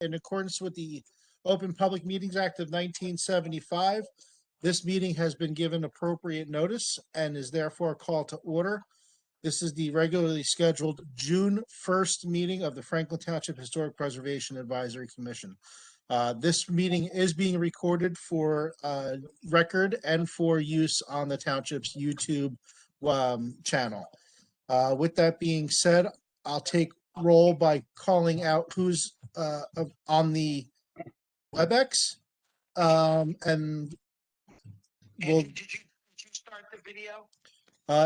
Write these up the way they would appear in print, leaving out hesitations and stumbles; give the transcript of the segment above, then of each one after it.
in accordance with the Open Public Meetings Act of 1975. This meeting has been given appropriate notice and is therefore called to order. This is the regularly scheduled June 1st meeting of the Franklin Township Historic Preservation Advisory Commission. This meeting is being recorded for record and for use on the township's YouTube channel. With that being said, I'll take roll by calling out who's on the WebEx. And we'll, did you start the video?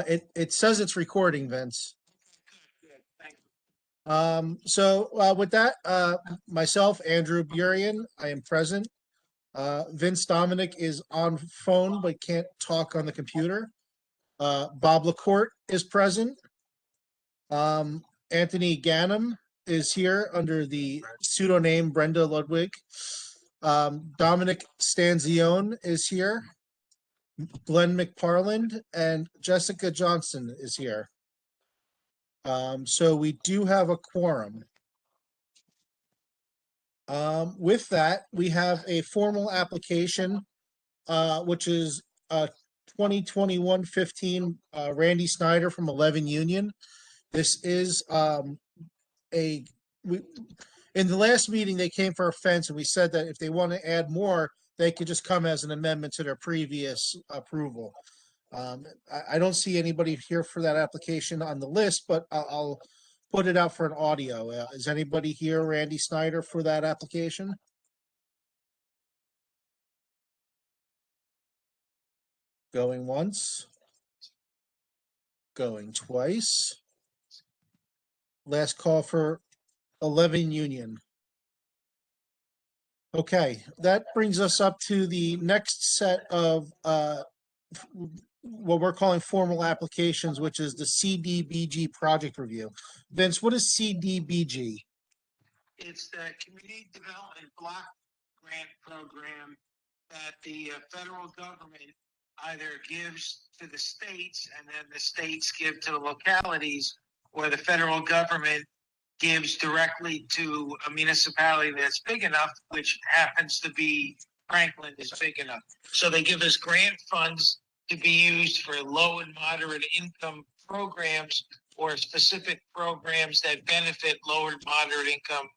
It says it's recording, Vince. Good, thank you. So with that, myself, Andrew Burian, I am present. Vince Dominic is on phone but can't talk on the computer. Bob LaCourte is present. Anthony Gannum is here under the pseudonym Brenda Ludwig. Dominic Stanzione is here. Glenn McParland and Jessica Johnson is here. So we do have a quorum. With that, we have a formal application, which is 2021-15 Randy Snyder from 11 Union. This is in the last meeting, they came for a fence, and we said that if they want to add more, they could just come as an amendment to their previous approval. I don't see anybody here for that application on the list, but I'll put it out for an audio. Is anybody here, Randy Snyder, for that application? Going once. Going twice. Last call for 11 Union. Okay, that brings us up to the next set of what we're calling formal applications, which is the CDBG project review. Vince, what is CDBG? It's the Community Development Block Grant Program that the federal government either gives to the states and then the states give to the localities, or the federal government gives directly to a municipality that's big enough, which happens to be Franklin is big enough. So they give us grant funds to be used for low and moderate income programs or specific programs that benefit low and moderate income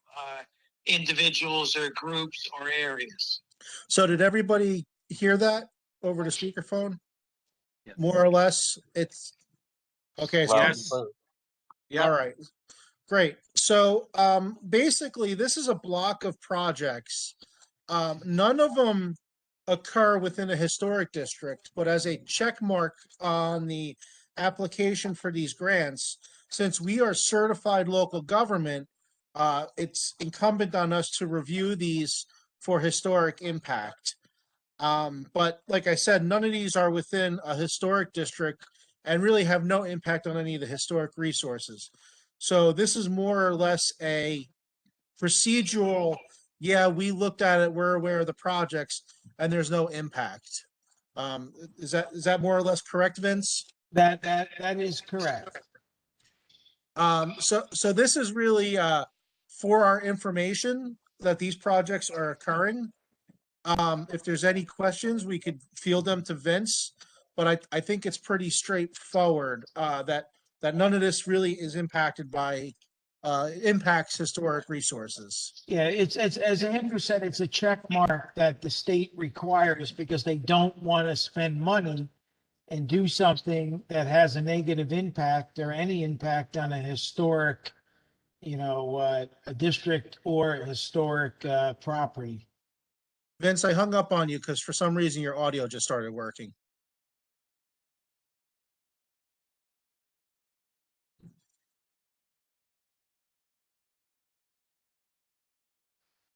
individuals or groups or areas. So did everybody hear that over the speakerphone? Yes. More or less, it's okay. So Yes. All right, great. So basically, this is a block of projects. None of them occur within a historic district, but as a check mark on the application for these grants, since we are certified local government, it's incumbent on us to review these for historic impact. But like I said, none of these are within a historic district and really have no impact on any of the historic resources. So this is more or less a procedural, yeah, we looked at it, we're aware of the projects, and there's no impact. Is that more or less correct, Vince? That is correct. So this is really for our information that these projects are occurring. If there's any questions, we could field them to Vince, but I think it's pretty straightforward that none of this really is impacted by impacts historic resources. Yeah, it's as Andrew said, it's a check mark that the state requires because they don't want to spend money and do something that has a negative impact or any impact on a historic, a district or a historic property. Vince, I hung up on you because for some reason your audio just started working.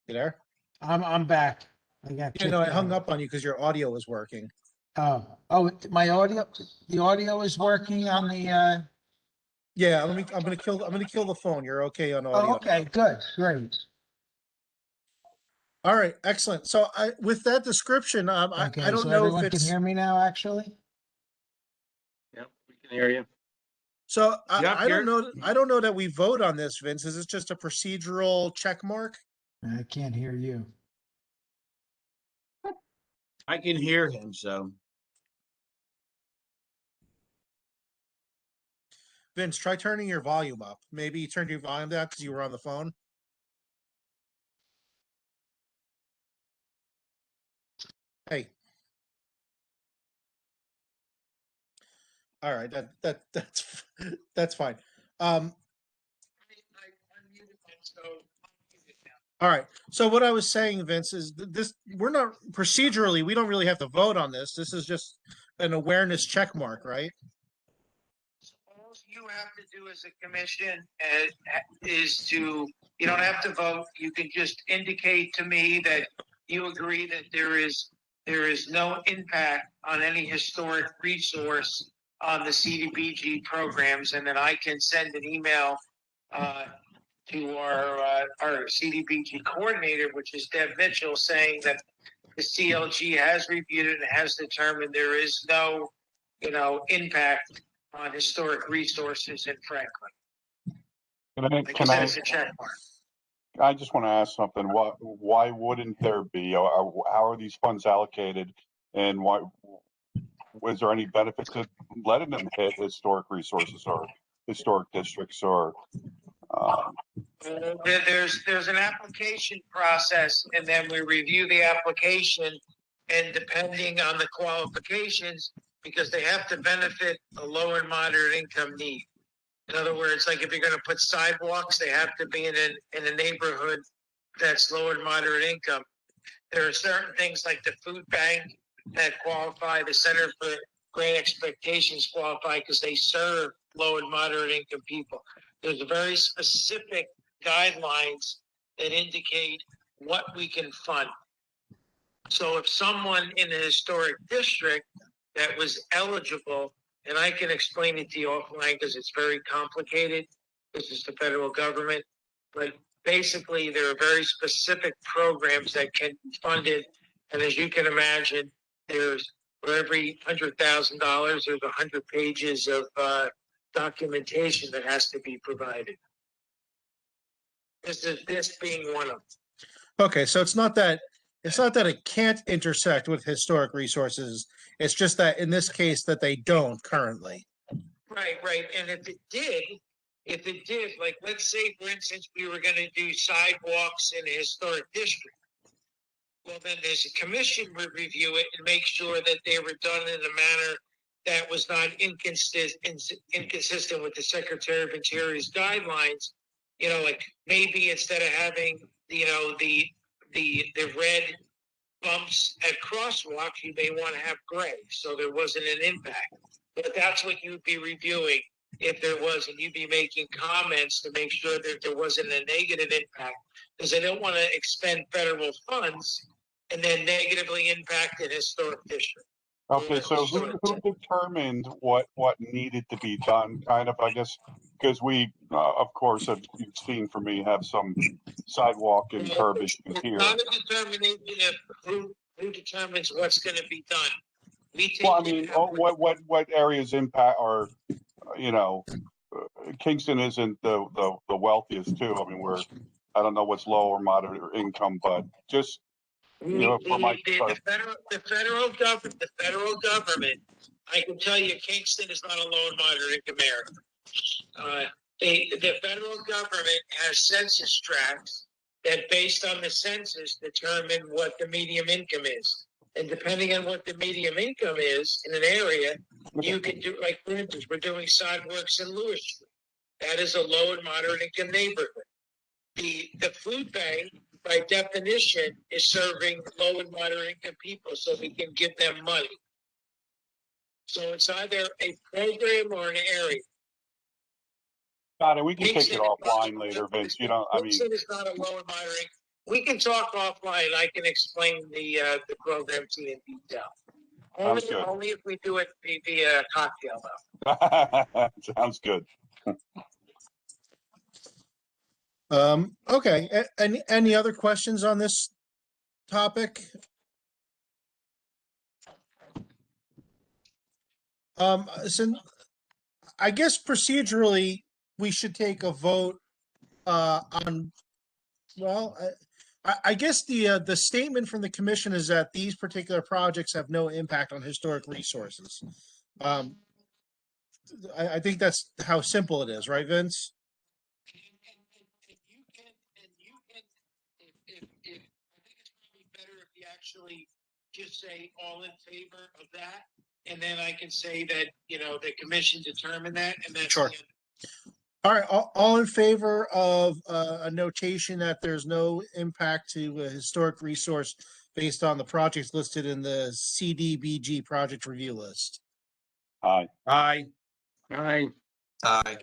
You there? I'm back. I hung up on you because your audio was working. Oh, the audio is working on the. Yeah, I'm gonna kill the phone. You're okay on audio. Oh, okay, good, great. All right, excellent. So with that description, Okay, I don't so know everyone if it's. can hear me now, actually. Yep, we can hear you. So Yep, I don't know. I don't know that we vote on this, Vince. Is this just a procedural check mark? I can't hear you. I can hear him, so. Vince, try turning your volume up. Maybe you turned your volume down because you were on the phone. Hey. All right, that's fine. All right. So what I was saying, Vince, is this: we're not procedurally, we don't really have to vote on this. This is just an awareness check mark, right? All you have to do as a commission is you don't have to vote. You can just indicate to me that you agree that there is no impact on any historic resource on the CDBG programs, and then I can send an email to our CDBG coordinator, which is Deb Mitchell, saying that the CLG has reviewed it and has determined there is no, impact on historic resources in Franklin. It's a check mark. I just want to ask something. Why wouldn't there be? How are these funds allocated, and why? Was there any benefit to letting them hit historic resources or historic districts or? There's an application process, and then we review the application, and depending on the qualifications, because they have to benefit a low and moderate income need. In other words, like if you're going to put sidewalks, they have to be in a neighborhood that's low and moderate income. There are certain things like the food bank that qualify. The Center for Great Expectations qualify because they serve low and moderate income people. There's very specific guidelines that indicate what we can fund. So if someone in a historic district that was eligible, and I can explain it to you offline because it's very complicated. This is the federal government, but basically there are very specific programs that can be funded. And as you can imagine, there's for every $100,000, there's 100 pages of documentation that has to be provided. This being one of them. Okay, so it's not that it can't intersect with historic resources. It's just that in this case that they don't currently. Right. And if it did, like let's say for instance we were going to do sidewalks in a historic district. Well, then there's a commission would review it and make sure that they were done in a manner that was not inconsistent with the Secretary of Interior's guidelines. Like maybe instead of having the red bumps at crosswalks, you may want to have gray, so there wasn't an impact. But that's what you'd be reviewing if there was, and you'd be making comments to make sure that there wasn't a negative impact, because they don't want to expend federal funds and then negatively impact an historic district. Okay, so who determined what needed to be done? Kind of, I guess, because we, of course, you've seen from me, have some sidewalk and curb issues here. It's not a determination of who determines what's going to be done. What areas impact are, Kingston isn't the wealthiest too. I mean, I don't know what's low or moderate income, but just the federal government, I can tell you, Kingston is not a low and moderate income area. The federal government has census tracts that, based on the census, determine what the medium income is. And depending on what the medium income is in an area, you can do, like for instance, we're doing sidewalks in Lewis Street. That is a low and moderate income neighborhood. The food bank, by definition, is serving low and moderate income people, so we can give them money. So it's either a program or an area. Got it. We can take it offline later, Vince. Kingston is not a low and moderate. We can talk offline. I can explain the program to you in detail. Only if we do it via cocktail, though. Sounds good. Okay. Any other questions on this topic? So I guess procedurally we should take a vote on. Well, I guess the statement from the commission is that these particular projects have no impact on historic resources. Um, I think that's how simple it is, right, Vince? And you can, if, I think it's probably better if you actually just say all in favor of that. And then I can say that, the commission determined that, and that's Sure. the end. All right, all in favor of a notation that there's no impact to a historic resource based on the projects listed in the CDBG project review list? Aye. Aye. Aye. Aye.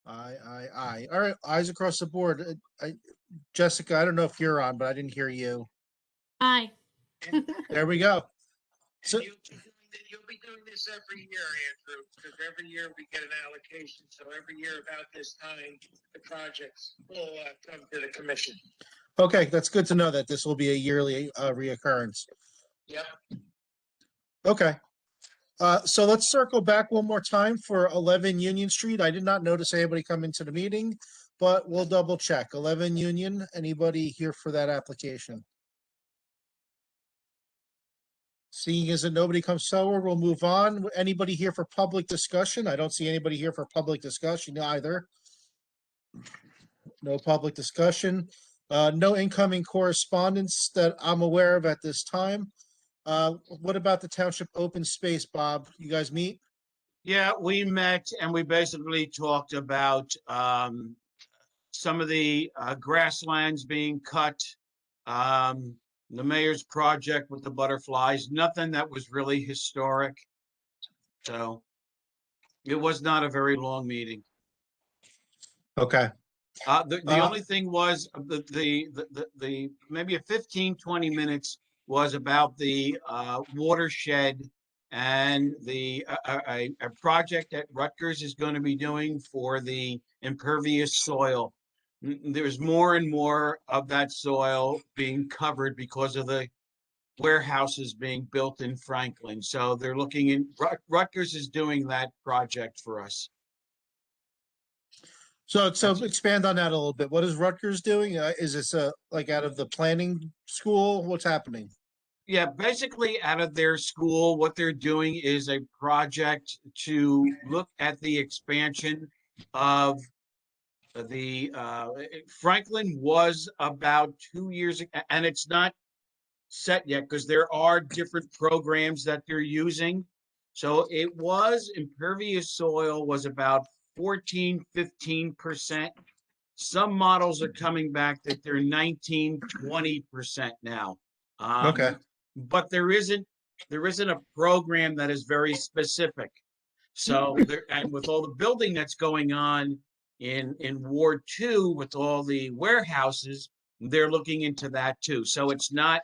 Aye. All right, ayes across the board. Jessica, I don't know if you're on, but I didn't hear you. Aye. And, There we go. So- and you'll be doing this every year, Andrew, because every year we get an allocation. So every year about this time, the projects will come to the commission. Okay, that's good to know that this will be a yearly reoccurrence. Yep. Okay. So let's circle back one more time for 11 Union Street. I did not notice anybody come into the meeting, but we'll double check. 11 Union, anybody here for that application? Seeing as that nobody comes forward, we'll move on. Anybody here for public discussion? I don't see anybody here for public discussion either. No public discussion. No incoming correspondence that I'm aware of at this time. What about the township open space, Bob? You guys meet? Yeah, we met and we basically talked about some of the grasslands being cut, the mayor's project with the butterflies, nothing that was really historic. So it was not a very long meeting. Okay. The only thing was the maybe a 15-20 minutes was about the watershed and the a project that Rutgers is going to be doing for the impervious soil. There's more and more of that soil being covered because of the warehouses being built in Franklin. So they're looking in, Rutgers is doing that project for us. So expand on that a little bit. What is Rutgers doing? Is this like out of the planning school? What's happening? Yeah, basically out of their school, what they're doing is a project to look at the expansion of the Franklin was about 2 years, and it's not set yet because there are different programs that they're using. So it was impervious soil was about 14-15%. Some models are coming back that they're 19-20% now. Okay. But there isn't a program that is very specific. So there, and with all the building that's going on in Ward 2 with all the warehouses, they're looking into that too. So it's not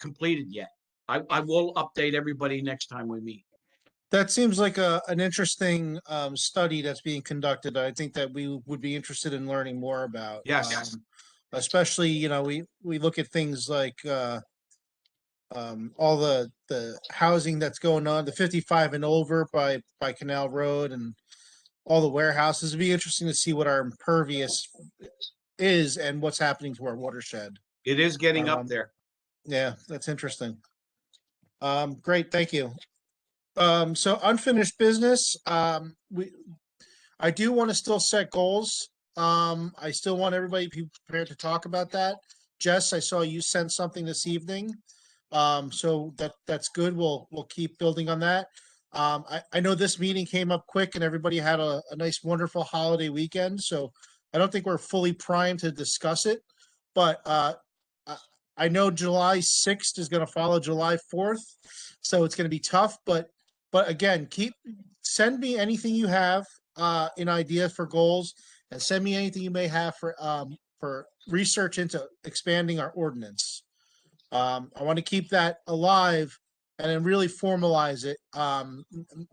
completed yet. I will update everybody next time we meet. That seems like an interesting study that's being conducted. I think that we would be interested in learning more about. Yes. Especially, we look at things like all the housing that's going on, the 55 and over by Canal Road and all the warehouses. It'd be interesting to see what our impervious is and what's happening to our watershed. It is getting up there. Yeah, that's interesting. Great, thank you. So unfinished business, I do want to still set goals. I still want everybody to be prepared to talk about that. Jess, I saw you sent something this evening. So that's good. We'll keep building on that. I know this meeting came up quick and everybody had a nice, wonderful holiday weekend. So I don't think we're fully primed to discuss it, but, I know July 6th is going to follow July 4th. So it's going to be tough, but again, send me anything you have, in ideas for goals, and send me anything you may have for research into expanding our ordinance. I want to keep that alive and then really formalize it.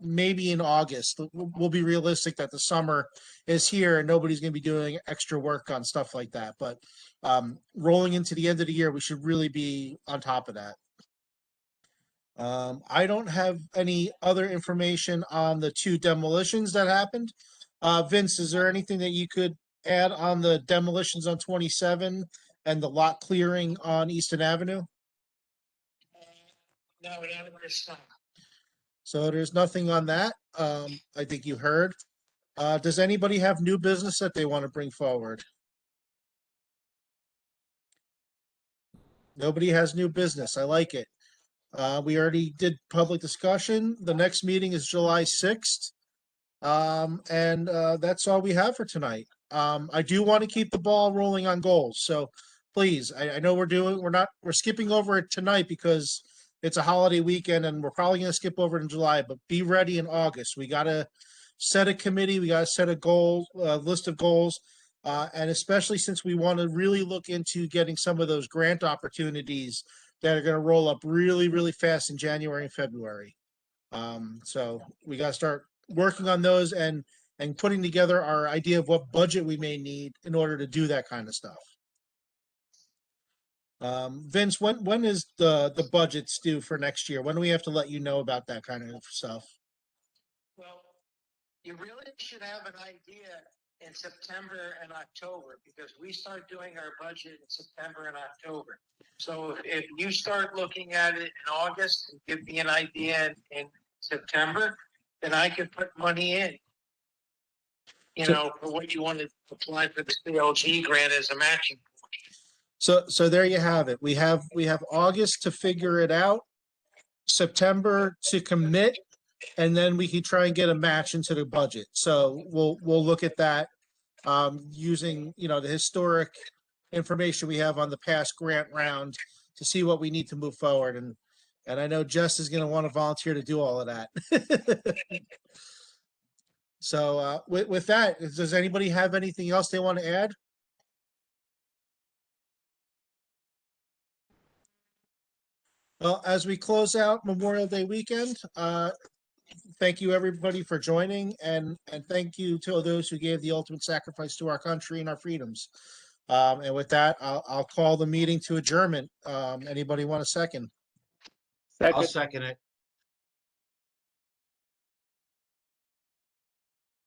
Maybe in August. We'll be realistic that the summer is here and nobody's going to be doing extra work on stuff like that. But rolling into the end of the year, we should really be on top of that. I don't have any other information on the 2 demolitions that happened. Vince, is there anything that you could add on the demolitions on 27 and the lot clearing on Easton Avenue? No, not at this time. So there's nothing on that. I think you heard. Does anybody have new business that they want to bring forward? Nobody has new business. I like it. We already did public discussion. The next meeting is July 6th. And that's all we have for tonight. I do want to keep the ball rolling on goals. So please, I know we're skipping over it tonight because it's a holiday weekend and we're probably going to skip over it in July, but be ready in August. We got to set a committee. We got to set a goal, list of goals. And especially since we want to really look into getting some of those grant opportunities that are going to roll up really, really fast in January and February. So we got to start working on those and putting together our idea of what budget we may need in order to do that kind of stuff. Vince, when is the budgets due for next year? When do we have to let you know about that kind of stuff? Well, you really should have an idea in September and October because we start doing our budget in September and October. So if you start looking at it in August and give me an idea in September, then I could put money in, for what you want to apply for the CLG grant as a matching. So there you have it. We have August to figure it out, September to commit, and then we can try and get a match into the budget. So we'll look at that using the historic information we have on the past grant round to see what we need to move forward. And I know Jess is going to want to volunteer to do all of that. So with that, does anybody have anything else they want to add? Well, as we close out Memorial Day weekend, thank you everybody for joining, and thank you to those who gave the ultimate sacrifice to our country and our freedoms. And with that, I'll call the meeting to adjournment. Anybody want a second? I'll second it.